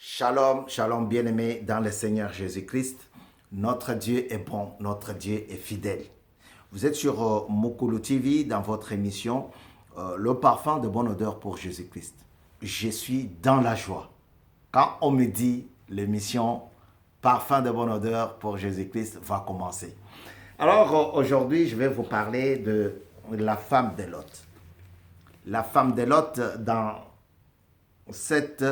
Shalom, shalom bien-aimés dans le Seigneur Jésus-Christ. Notre Dieu est bon, notre Dieu est fidèle. Vous êtes sur Mukulu TV dans votre émission Le parfum de bonne odeur pour Jésus-Christ. Je suis dans la joie. Quand on me dit l'émission Parfum de bonne odeur pour Jésus-Christ va commencer. Alors aujourd'hui, je vais vous parler de la femme de Lot. La femme de Lot dans cette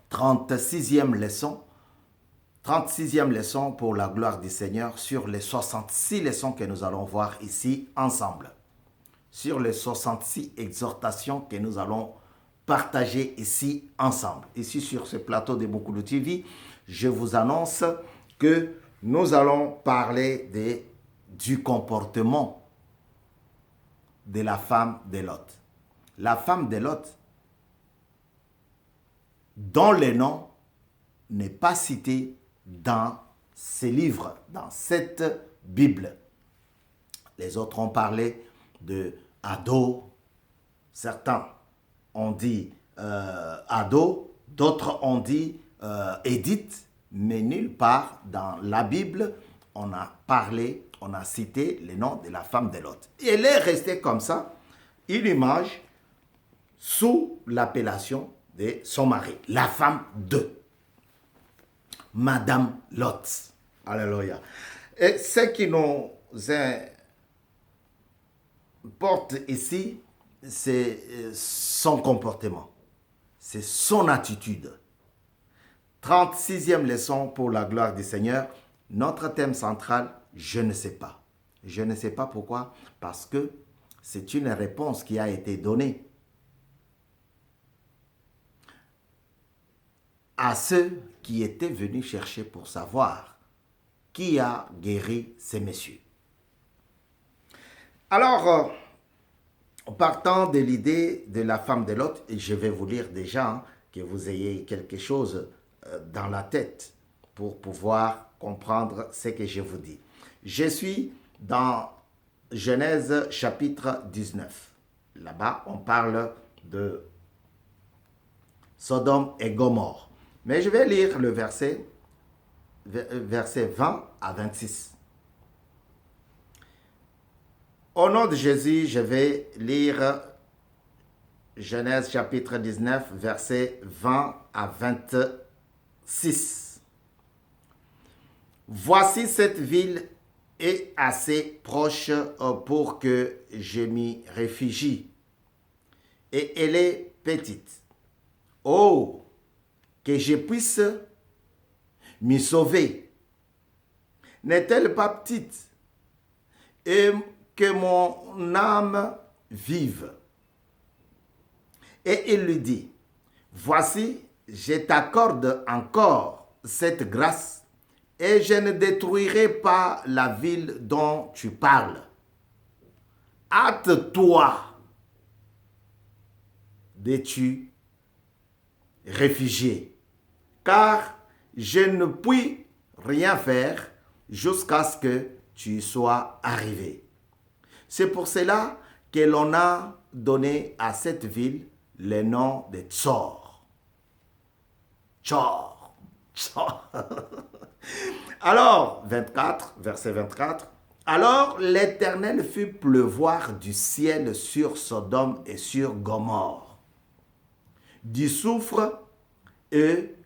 36e leçon, 36e leçon pour la gloire du Seigneur sur les 66 leçons que nous allons voir ici ensemble. Sur les 66 exhortations que nous allons partager ici ensemble. Ici sur ce plateau de Mukulu TV, je vous annonce que nous allons parler du comportement de la femme de Lot. La femme de Lot, dont le nom n'est pas cité dans ces livres, dans cette Bible. Les autres ont parlé de Ado, certains ont dit Ado, d'autres ont dit Édith, mais nulle part dans la Bible on a parlé, on a cité le nom de la femme de Lot. Et elle est restée comme ça, une image sous l'appellation de son mari, la femme de Madame Lot. Alléluia. Et ce qui nous importe ici, c'est son comportement, c'est son attitude. 36e leçon pour la gloire du Seigneur. Notre thème central, je ne sais pas. Je ne sais pas pourquoi, parce que c'est une réponse qui a été donnée à ceux qui étaient venus chercher pour savoir qui a guéri ces messieurs. Alors, partant de l'idée de la femme de Lot, et je vais vous lire déjà que vous ayez quelque chose dans la tête pour pouvoir comprendre ce que je vous dis. Je suis dans Genèse chapitre 19. Là-bas, on parle de Sodome et Gomorrhe. Mais je vais lire le verset 20 à 26. Au nom de Jésus, je vais lire Genèse chapitre 19, verset 20 à 26. Voici cette ville est assez proche pour que je m'y réfugie. Et elle est petite. Oh, que je puisse m'y sauver. N'est-elle pas petite? Et que mon âme vive. Et il lui dit, voici, je t'accorde encore cette grâce et je ne détruirai pas la ville dont tu parles. Hâte-toi de tu réfugier, car je ne puis rien faire jusqu'à ce que tu sois arrivé. C'est pour cela que l'on a donné à cette ville le nom de Tsor. Tsor. Tsor. Alors, 24, verset 24. Alors l'Éternel fit pleuvoir du ciel sur Sodome et sur Gomorrhe, du soufre et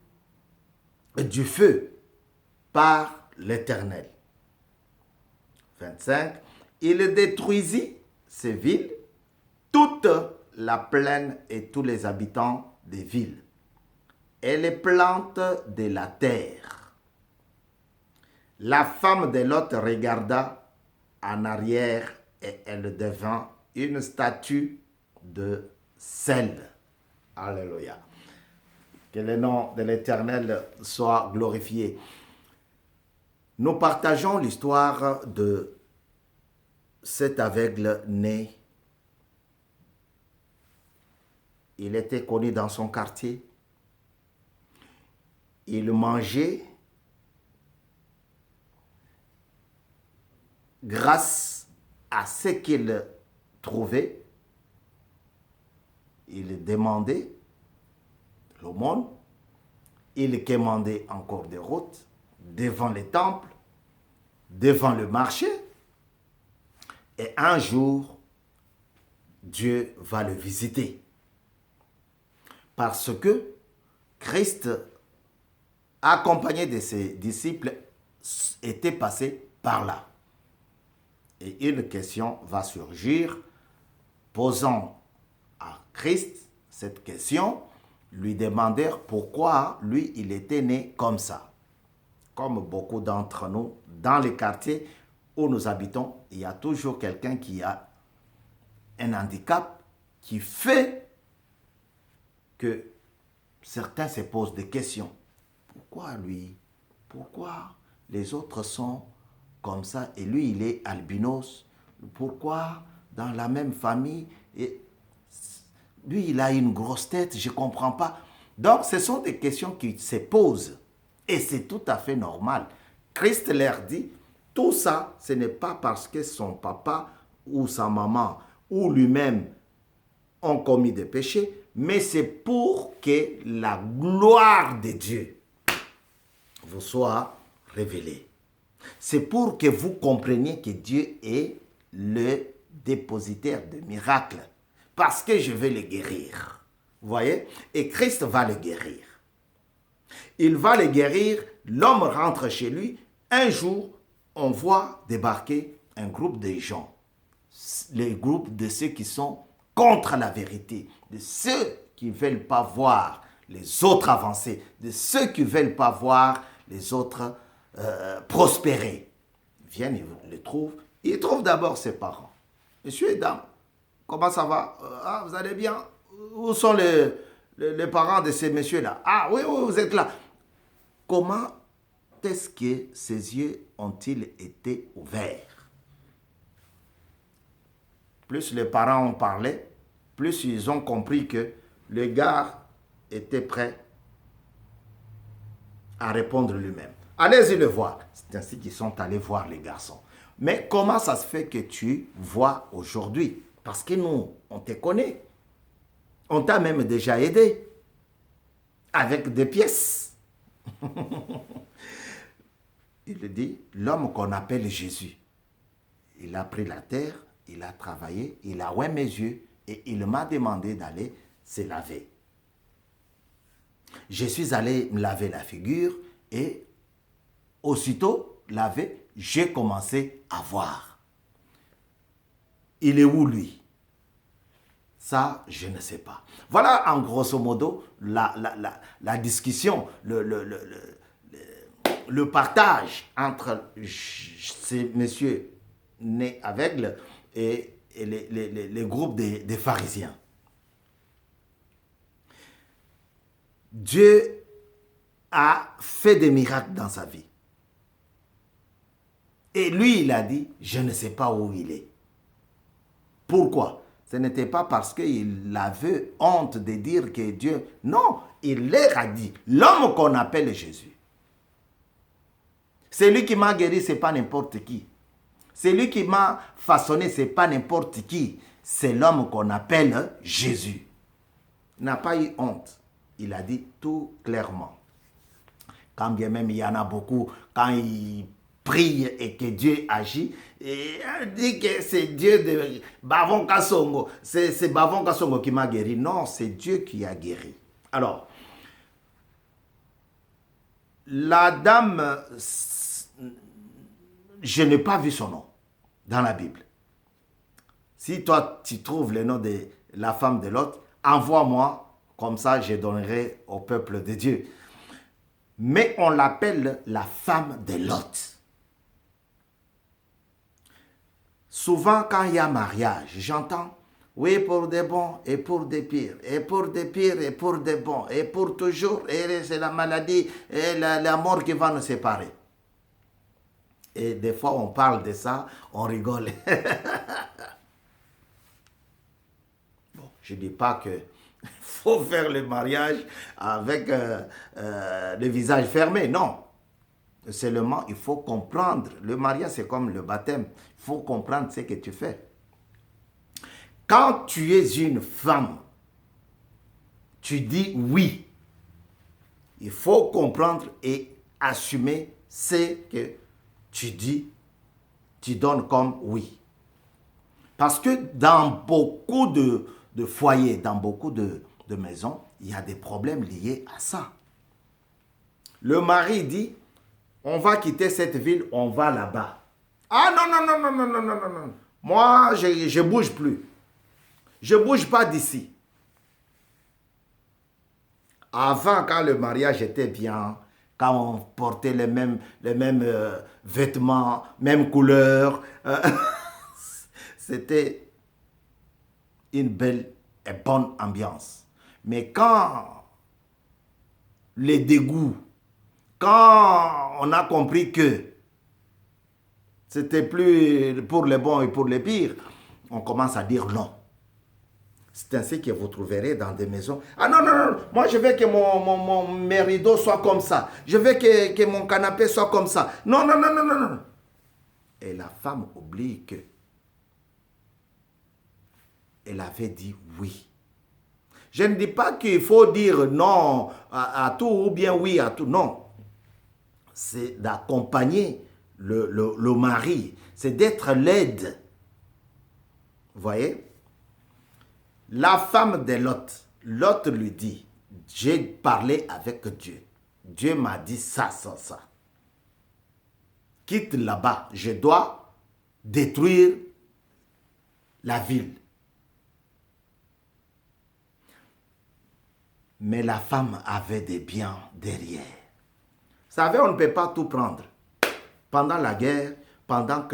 du feu par l'Éternel. 25. Il détruisit ces villes, toute la plaine et tous les habitants des villes, et les plantes de la terre. La femme de Lot regarda en arrière et elle devint une statue de sel. Alléluia. Que le nom de l'Éternel soit glorifié. Nous partageons l'histoire de cet aveugle né. Il était connu dans son quartier. Il mangeait grâce à ce qu'il trouvait. Il demandait l'aumône il quémandait en cours de route, devant les temples, devant le marché. Et un jour, Dieu va le visiter. Parce que Christ, accompagné de ses disciples, était passé par là. Et une question va surgir, posant à Christ cette question, lui demandèrent pourquoi lui, il était né comme ça. Comme beaucoup d'entre nous, dans les quartiers où nous habitons, il y a toujours quelqu'un qui a un handicap qui fait que certains se posent des questions. Pourquoi lui? Pourquoi les autres sont comme ça et lui, il est albinos? Pourquoi dans la même famille, et lui, il a une grosse tête, je ne comprends pas. Donc, ce sont des questions qui se posent. Et c'est tout à fait normal. Christ leur dit, tout ça, ce n'est pas parce que son papa ou sa maman ou lui-même ont commis des péchés, mais c'est pour que la gloire de Dieu vous soit révélée. C'est pour que vous compreniez que Dieu est le dépositaire de miracles. Parce que je vais le guérir. Vous voyez? Et Christ va le guérir. Il va le guérir, l'homme rentre chez lui. Un jour, on voit débarquer un groupe de gens. Le groupe de ceux qui sont contre la vérité, de ceux qui ne veulent pas voir les autres avancer, de ceux qui ne veulent pas voir les autres prospérer. Ils viennent, ils le trouvent. Ils trouvent d'abord ses parents. Monsieur et dame, comment ça va? Ah, vous allez bien? Où sont les parents de ces messieurs-là? Ah oui, oui, vous êtes là. Comment est-ce que ses yeux ont-ils été ouverts? Plus les parents ont parlé, plus ils ont compris que le gars était prêt à répondre lui-même. Allez-y le voir. C'est ainsi qu'ils sont allés voir les garçons. Mais comment ça se fait que tu vois aujourd'hui? Parce que nous, on te connaît. On t'a même déjà aidé avec des pièces. Il dit, l'homme qu'on appelle Jésus, il a pris la terre, il a travaillé, il a oint mes yeux et il m'a demandé d'aller se laver. Je suis allé me laver la figure et aussitôt lavé, j'ai commencé à voir. Il est où lui? Ça, je ne sais pas. Voilà en grosso modo la discussion, le partage entre ces messieurs nés aveugles et les groupes des pharisiens. Dieu a fait des miracles dans sa vie. Et lui, il a dit, je ne sais pas où il est. Pourquoi? Ce n'était pas parce qu'il avait honte de dire que Dieu... Non, il leur a dit, l'homme qu'on appelle Jésus. C'est lui qui m'a guéri, ce n'est pas n'importe qui. C'est lui qui m'a façonné, ce n'est pas n'importe qui. C'est l'homme qu'on appelle Jésus. Il n'a pas eu honte. Il a dit tout clairement. Quand bien même il y en a beaucoup, quand ils prient et que Dieu agit, et il dit que c'est Dieu de Bavon Kassongo. C'est Bavon Kassongo qui m'a guéri. Non, c'est Dieu qui a guéri. Alors, la dame, je n'ai pas vu son nom dans la Bible. Si toi, tu trouves le nom de la femme de Lot, envoie-moi, comme ça je donnerai au peuple de Dieu. Mais on l'appelle la femme de Lot. Souvent, quand il y a mariage, j'entends, oui, pour des bons et pour des pires, et pour des pires et pour des bons, et pour toujours, et c'est la maladie et la mort qui va nous séparer. Et des fois, on parle de ça, on rigole. Bon, je ne dis pas que faut faire le mariage avec le visage fermé, non. Seulement, il faut comprendre. Le mariage, c'est comme le baptême. Il faut comprendre ce que tu fais. Quand tu es une femme, tu dis oui. Il faut comprendre et assumer ce que tu dis, tu donnes comme oui. Parce que dans beaucoup de foyers, dans beaucoup de maisons, il y a des problèmes liés à ça. Le mari dit, on va quitter cette ville, on va là-bas. Ah non, non, non, non, non, non, non, non, non. Moi, je ne bouge plus. Je ne bouge pas d'ici. Avant, quand le mariage était bien, quand on portait les mêmes vêtements, même couleur, c'était une belle et bonne ambiance. Mais quand les dégoûts, quand on a compris que c'était plus pour les bons et pour les pires, on commence à dire non. C'est ainsi que vous trouverez dans des maisons. Ah non, non, non, moi je veux que mes rideaux soient comme ça. Je veux que mon canapé soit comme ça. Non, non, non, non, non, non. Et la femme oublie que elle avait dit oui. Je ne dis pas qu'il faut dire non à tout ou bien oui à tout. Non. C'est d'accompagner le mari. C'est d'être l'aide. Vous voyez? La femme de Lot, Lot lui dit, j'ai parlé avec Dieu. Dieu m'a dit ça, ça, ça. Quitte là-bas, je dois détruire la ville. Mais la femme avait des biens derrière. Vous savez, on ne peut pas tout prendre. Pendant la guerre, pendant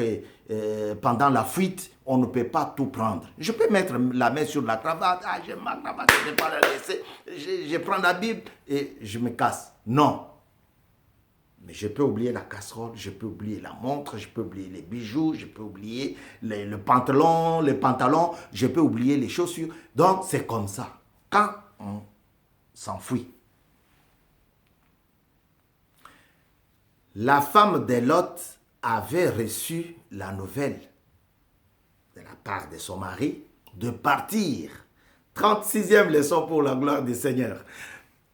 la fuite, on ne peut pas tout prendre. Je peux mettre la main sur la cravate, ah, j'ai ma cravate, je ne vais pas la laisser, je prends la Bible et je me casse. Non. Mais je peux oublier la casserole, je peux oublier la montre, je peux oublier les bijoux, je peux oublier les pantalons, je peux oublier les chaussures. Donc, c'est comme ça. Quand on s'enfuit. La femme de Lot avait reçu la nouvelle de la part de son mari de partir. 36e leçon pour la gloire du Seigneur.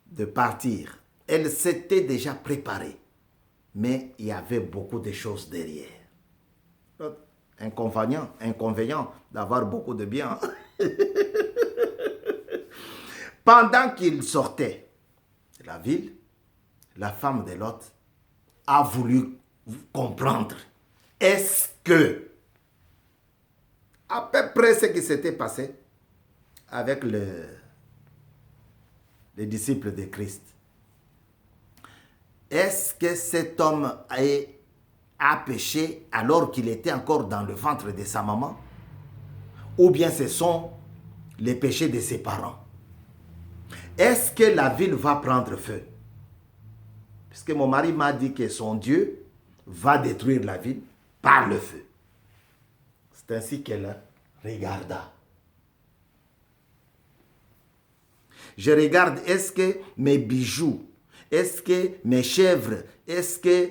De partir. Elle s'était déjà préparée. Mais il y avait beaucoup de choses derrière. Inconvénient d'avoir beaucoup de biens. Pendant qu'il sortait de la ville, la femme de Lot a voulu comprendre. Est-ce que, à peu près ce qui s'était passé avec les disciples de Christ, est-ce que cet homme a péché alors qu'il était encore dans le ventre de sa maman? Ou bien ce sont les péchés de ses parents? Est-ce que la ville va prendre feu? Parce que mon mari m'a dit que son Dieu va détruire la ville par le feu. C'est ainsi qu'elle regarda. Je regarde, est-ce que mes bijoux, est-ce que mes chèvres, est-ce que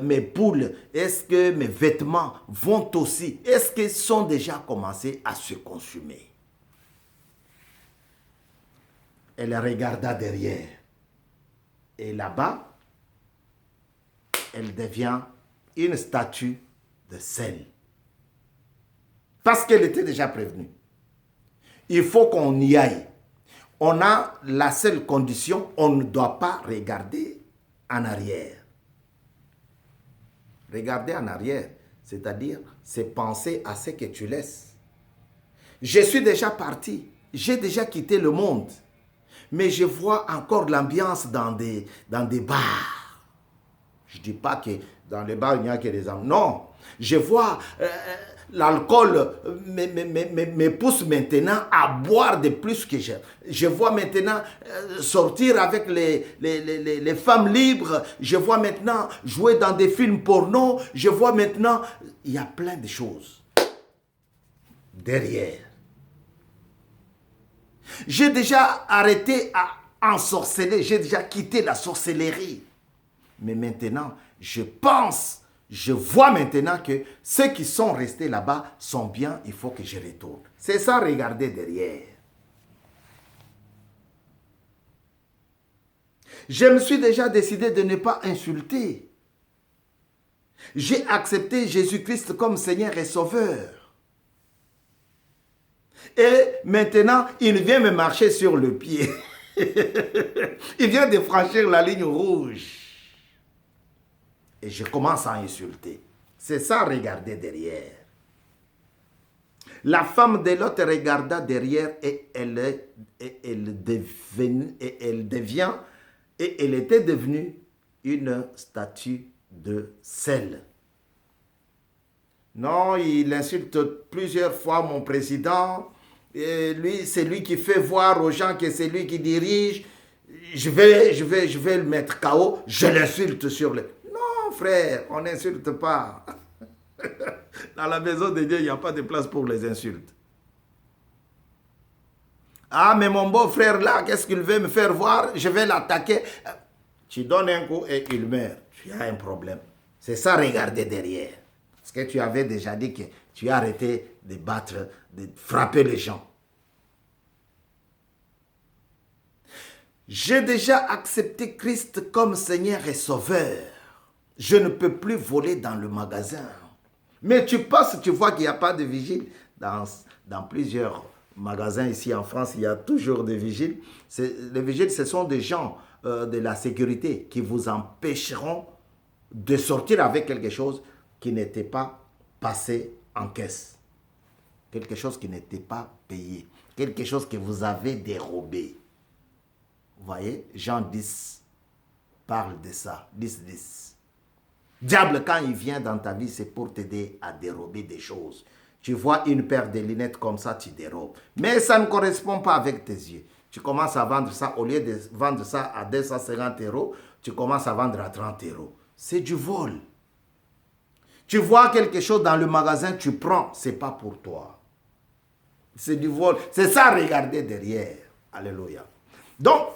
mes poules, est-ce que mes vêtements vont aussi, est-ce qu'ils sont déjà commencés à se consumer? Elle regarda derrière. Et là-bas, elle devient une statue de sel. Parce qu'elle était déjà prévenue. Il faut qu'on y aille. On a la seule condition, on ne doit pas regarder en arrière. Regarder en arrière, c'est-à-dire, c'est penser à ce que tu laisses. Je suis déjà parti, j'ai déjà quitté le monde, mais je vois encore l'ambiance dans des bars. Je ne dis pas que dans les bars, il n'y a que des hommes. Non, je vois l'alcool me pousse maintenant à boire de plus que j'aime. Je vois maintenant sortir avec les femmes libres. Je vois maintenant jouer dans des films porno. Je vois maintenant, il y a plein de choses derrière. J'ai déjà arrêté à ensorceler. J'ai déjà quitté la sorcellerie. Mais maintenant, je vois maintenant que ceux qui sont restés là-bas sont bien, il faut que je retourne. C'est ça, regarder derrière. Je me suis déjà décidé de ne pas insulter. J'ai accepté Jésus-Christ comme Seigneur et Sauveur. Et maintenant, il vient me marcher sur le pied. Il vient de franchir la ligne rouge. Et je commence à insulter. C'est ça, regarder derrière. La femme de Lot regarda derrière et elle était devenue une statue de sel. Non, il insulte plusieurs fois mon président. Et lui, c'est lui qui fait voir aux gens que c'est lui qui dirige. Je vais le mettre KO. Je l'insulte sur le... Non, frère, on n'insulte pas. Dans la maison de Dieu, il n'y a pas de place pour les insultes. Ah, mais mon beau-frère là, qu'est-ce qu'il veut me faire voir? Je vais l'attaquer. Tu donnes un coup et il meurt. Tu as un problème. C'est ça, regarder derrière. Parce que tu avais déjà dit que tu as arrêté de battre, de frapper les gens. J'ai déjà accepté Christ comme Seigneur et Sauveur. Je ne peux plus voler dans le magasin. Mais tu passes, tu vois qu'il n'y a pas de vigile. Dans plusieurs magasins ici en France, il y a toujours des vigiles. Les vigiles, ce sont des gens de la sécurité qui vous empêcheront de sortir avec quelque chose qui n'était pas passé en caisse. Quelque chose qui n'était pas payé. Quelque chose que vous avez dérobé. Vous voyez, Jean 10 parle de ça. 10. Diable, quand il vient dans ta vie, c'est pour t'aider à dérober des choses. Tu vois une paire de lunettes comme ça, tu dérobes. Mais ça ne correspond pas avec tes yeux. Tu commences à vendre ça, au lieu de vendre ça à 250 €, tu commences à vendre à 30 €. C'est du vol. Tu vois quelque chose dans le magasin, tu prends, c'est pas pour toi. C'est du vol. C'est ça, regarder derrière. Alléluia. Donc,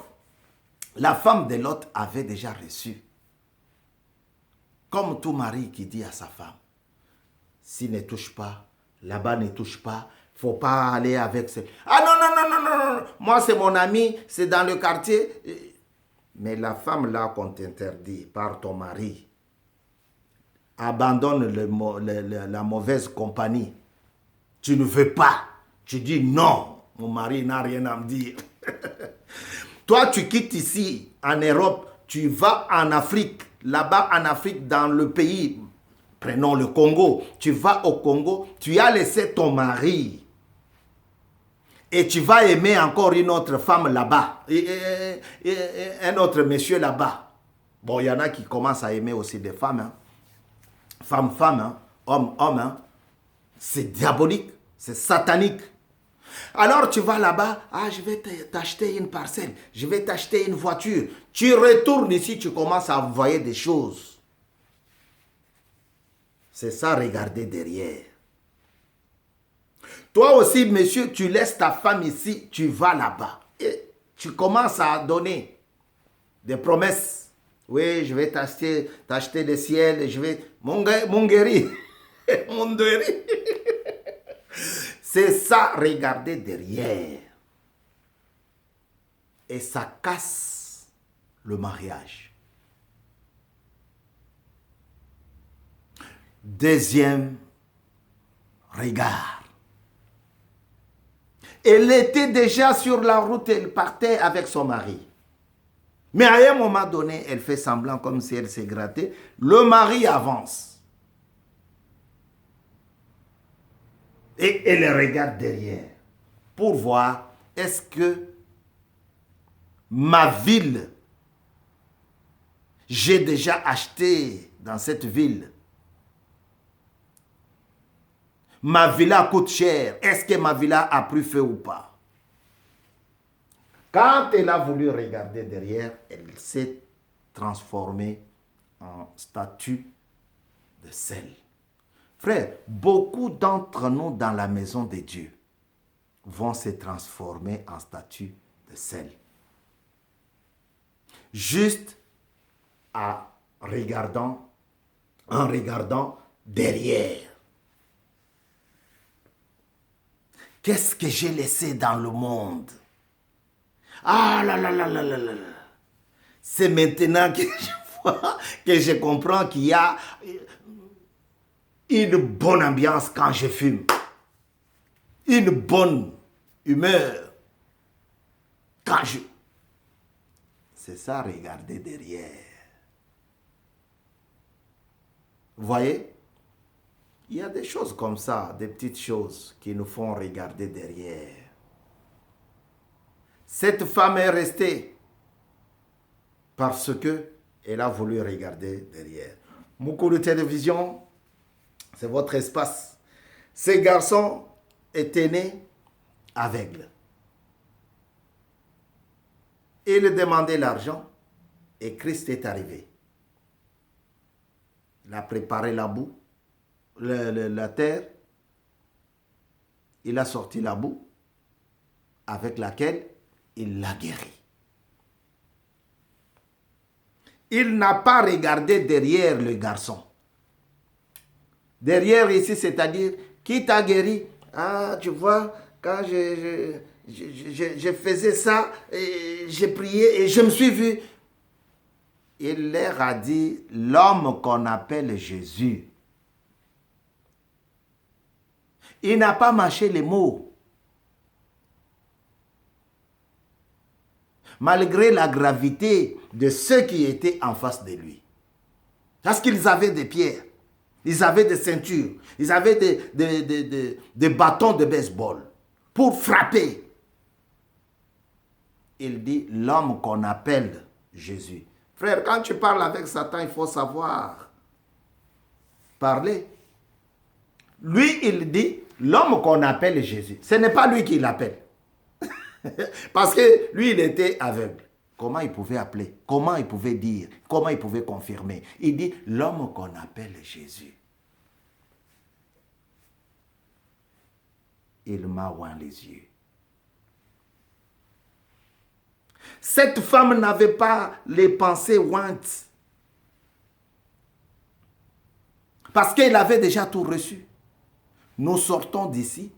la femme de Lot avait déjà reçu. Comme tout mari qui dit à sa femme, s'il ne touche pas, là-bas ne touche pas, il ne faut pas aller avec ce... Ah non, moi c'est mon ami, c'est dans le quartier. Mais la femme là qu'on t'interdit par ton mari, abandonne la mauvaise compagnie. Tu ne veux pas. Tu dis non, mon mari n'a rien à me dire. Toi, tu quittes ici, en Europe, tu vas en Afrique. Là-bas, en Afrique, dans le pays, prenons le Congo. Tu vas au Congo, tu as laissé ton mari. Et tu vas aimer encore une autre femme là-bas. Et un autre monsieur là-bas. Bon, il y en a qui commencent à aimer aussi des femmes. Hein. Femme, hein. Homme. Hein. C'est diabolique, c'est satanique. Alors tu vas là-bas, je vais t'acheter une parcelle, je vais t'acheter une voiture. Tu retournes ici, tu commences à envoyer des choses. C'est ça, regarder derrière. Toi aussi, monsieur, tu laisses ta femme ici, tu vas là-bas. Et tu commences à donner des promesses. Oui, je vais t'acheter le ciel, je vais... Mon guéri, mon guéri. C'est ça, regarder derrière. Et ça casse le mariage. Deuxième regard. Elle était déjà sur la route, elle partait avec son mari. Mais à un moment donné, elle fait semblant comme si elle s'est grattée. Le mari avance. Et elle regarde derrière pour voir est-ce que ma ville, j'ai déjà acheté dans cette ville. Ma villa coûte cher. Est-ce que ma villa a pris feu ou pas? Quand elle a voulu regarder derrière, elle s'est transformée en statue de sel. Frère, beaucoup d'entre nous dans la maison de Dieu vont se transformer en statue de sel. Juste en regardant derrière. Qu'est-ce que j'ai laissé dans le monde? Ah là là là là là là. C'est maintenant que je vois, que je comprends qu'il y a une bonne ambiance quand je fume. Une bonne humeur quand je... C'est ça, regarder derrière. Vous voyez? Il y a des choses comme ça, des petites choses qui nous font regarder derrière. Cette femme est restée parce que elle a voulu regarder derrière. Beaucoup de télévision, c'est votre espace. Ces garçons étaient nés aveugles. Il demandait l'argent et Christ est arrivé. Il a préparé la boue, la terre. Il a sorti la boue avec laquelle il l'a guéri. Il n'a pas regardé derrière le garçon. Derrière ici, c'est-à-dire, qui t'a guéri? Ah, tu vois, quand je faisais ça, j'ai prié et je me suis vu. Il leur a dit, l'homme qu'on appelle Jésus. Il n'a pas mâché les mots. Malgré la gravité de ceux qui étaient en face de lui. Parce qu'ils avaient des pierres, ils avaient des ceintures, ils avaient des bâtons de baseball pour frapper. Il dit, l'homme qu'on appelle Jésus. Frère, quand tu parles avec Satan, il faut savoir parler. Lui, il dit, l'homme qu'on appelle Jésus. Ce n'est pas lui qui l'appelle. Parce que lui, il était aveugle. Comment il pouvait appeler? Comment il pouvait dire? Comment il pouvait confirmer? Il dit, l'homme qu'on appelle Jésus. Il m'a oint les yeux. Cette femme n'avait pas les pensées ointes. Parce qu'elle avait déjà tout reçu. Nous sortons d'ici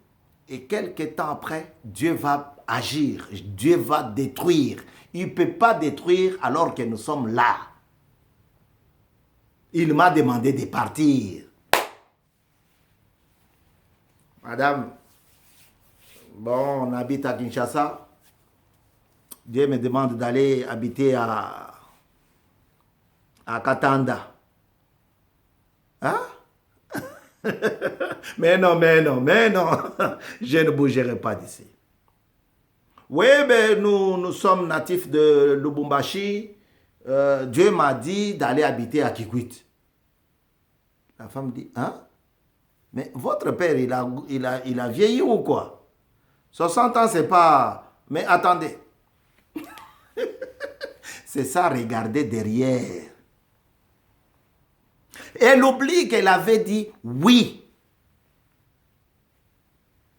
et quelques temps après, Dieu va agir, Dieu va détruire. Il ne peut pas détruire alors que nous sommes là. Il m'a demandé de partir. Madame, bon, on habite à Kinshasa. Dieu me demande d'aller habiter à Katanda. Hein? Mais non. Je ne bougerai pas d'ici. Oui, mais nous sommes natifs de Lubumbashi. Dieu m'a dit d'aller habiter à Kikwit. La femme dit, hein? Mais votre père, il a vieilli ou quoi? 60 ans, c'est pas... Mais attendez. C'est ça, regardez derrière. Elle oublie qu'elle avait dit, oui,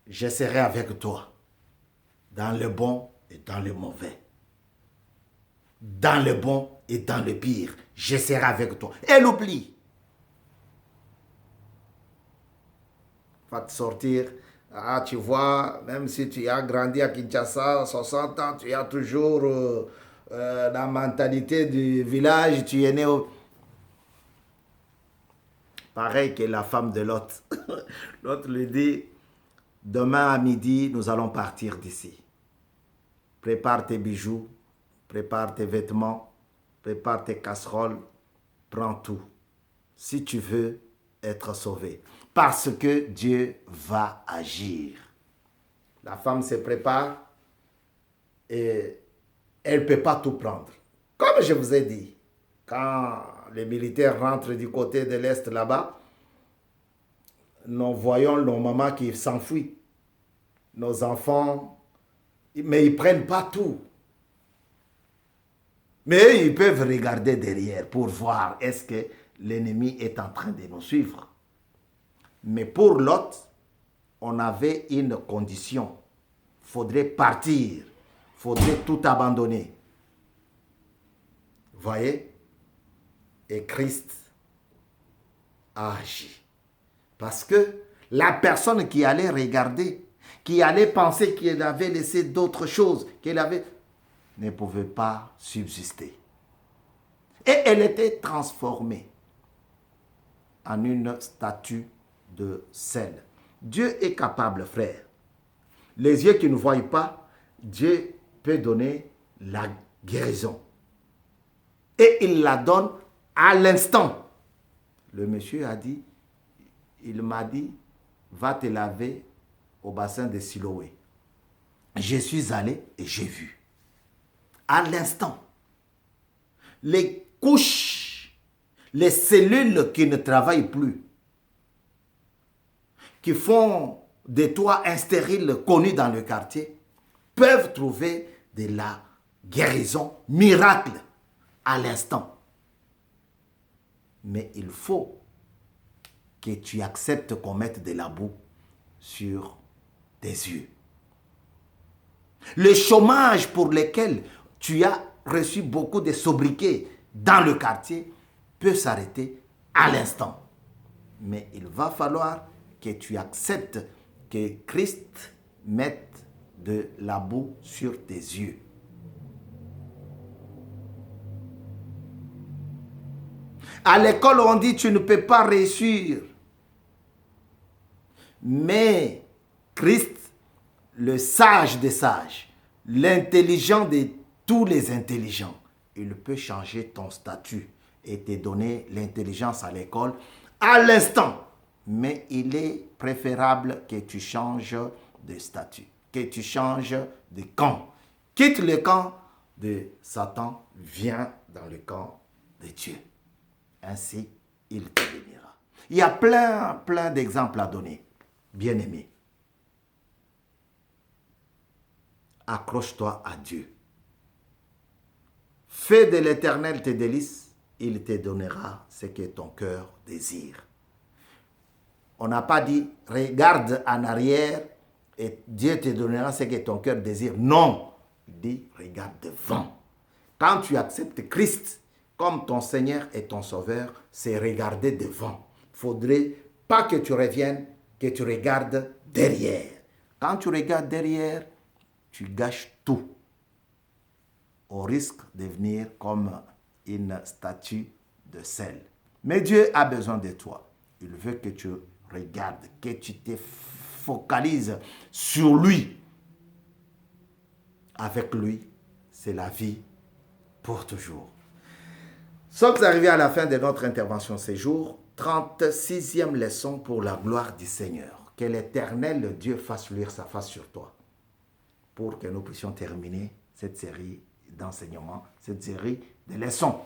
je serai avec toi, dans le bon et dans le mauvais. Dans le bon et dans le pire, je serai avec toi. Elle oublie. Va te sortir. Ah, tu vois, même si tu as grandi à Kinshasa, 60 ans, tu as toujours la mentalité du village, tu es né au... Pareil que la femme de Lot. L'autre lui dit, demain à midi, nous allons partir d'ici. Prépare tes bijoux, prépare tes vêtements, prépare tes casseroles, prends tout. Si tu veux être sauvé. Parce que Dieu va agir. La femme se prépare et elle ne peut pas tout prendre. Comme je vous ai dit, quand les militaires rentrent du côté de l'Est là-bas, nous voyons nos mamans qui s'enfuient, nos enfants, mais ils ne prennent pas tout. Mais ils peuvent regarder derrière pour voir est-ce que l'ennemi est en train de nous suivre. Mais pour Lot, on avait une condition. Il faudrait partir, il faudrait tout abandonner. Vous voyez? Et Christ a agi. Parce que la personne qui allait regarder, qui allait penser qu'elle avait laissé d'autres choses, qu'elle avait, ne pouvait pas subsister. Et elle était transformée en une statue de sel. Dieu est capable, frère. Les yeux qui ne voient pas, Dieu peut donner la guérison. Et il la donne à l'instant. Le monsieur a dit, il m'a dit, va te laver au bassin de Siloé. Je suis allé et j'ai vu. À l'instant. Les couches, les cellules qui ne travaillent plus, qui font des toits instériles connus dans le quartier, peuvent trouver de la guérison miracle à l'instant. Mais il faut que tu acceptes qu'on mette de la boue sur tes yeux. Le chômage pour lequel tu as reçu beaucoup de sobriquets dans le quartier peut s'arrêter à l'instant. Mais il va falloir que tu acceptes que Christ mette de la boue sur tes yeux. À l'école, on dit tu ne peux pas réussir. Mais Christ, le sage des sages, l'intelligent de tous les intelligents, il peut changer ton statut et te donner l'intelligence à l'école à l'instant. Mais il est préférable que tu changes de statut, que tu changes de camp. Quitte le camp de Satan, viens dans le camp de Dieu. Ainsi, il te bénira. Il y a plein d'exemples à donner, bien-aimé. Accroche-toi à Dieu. Fais de l'Éternel tes délices, il te donnera ce que ton cœur désire. On n'a pas dit, regarde en arrière et Dieu te donnera ce que ton cœur désire. Non, il dit, regarde devant. Quand tu acceptes Christ comme ton Seigneur et ton Sauveur, c'est regarder devant. Il ne faudrait pas que tu reviennes, que tu regardes derrière. Quand tu regardes derrière, tu gâches tout, au risque de devenir comme une statue de sel. Mais Dieu a besoin de toi. Il veut que tu regardes, que tu te focalises sur lui. Avec lui, c'est la vie pour toujours. Sommes arrivés à la fin de notre intervention ces jours. 36e leçon pour la gloire du Seigneur. Que l'Éternel Dieu fasse luire sa face sur toi, pour que nous puissions terminer cette série d'enseignements, cette série de leçons.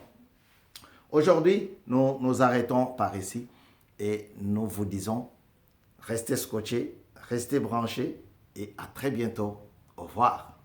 Aujourd'hui, nous nous arrêtons par ici et nous vous disons, restez scotchés, restez branchés et à très bientôt. Au revoir.